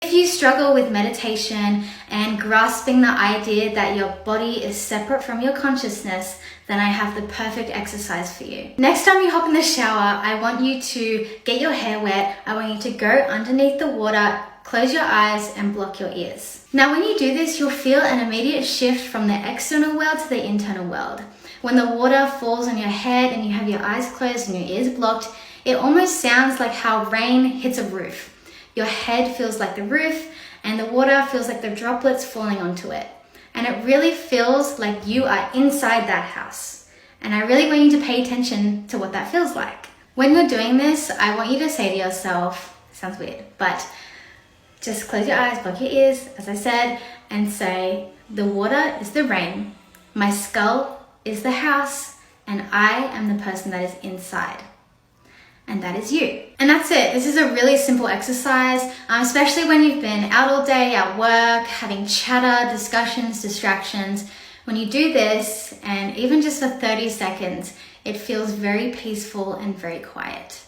If you struggle with meditation and grasping the idea that your body is separate from your consciousness, then I have the perfect exercise for you. Next time you hop in the shower, I want you to get your hair wet. I want you to go underneath the water, close your eyes and block your ears. Now when you do this, you'll feel an immediate shift from the external world to the internal world. When the water falls on your head and you have your eyes closed and your ears blocked, it almost sounds like how rain hits a roof. Your head feels like the roof and the water feels like the droplets falling onto it. And it really feels like you are inside that house. And I really want you to pay attention to what that feels like. When you're doing this, I want you to say to yourself, sounds weird, but just close your eyes, block your ears, as I said, and say, the water is the rain, my skull is the house, and I am the person that is inside. And that is you. And that's it. This is a really simple exercise, especially when you've been out all day at work, having chatter, discussions, distractions. When you do this, and even just for 30 seconds, it feels very peaceful and very quiet.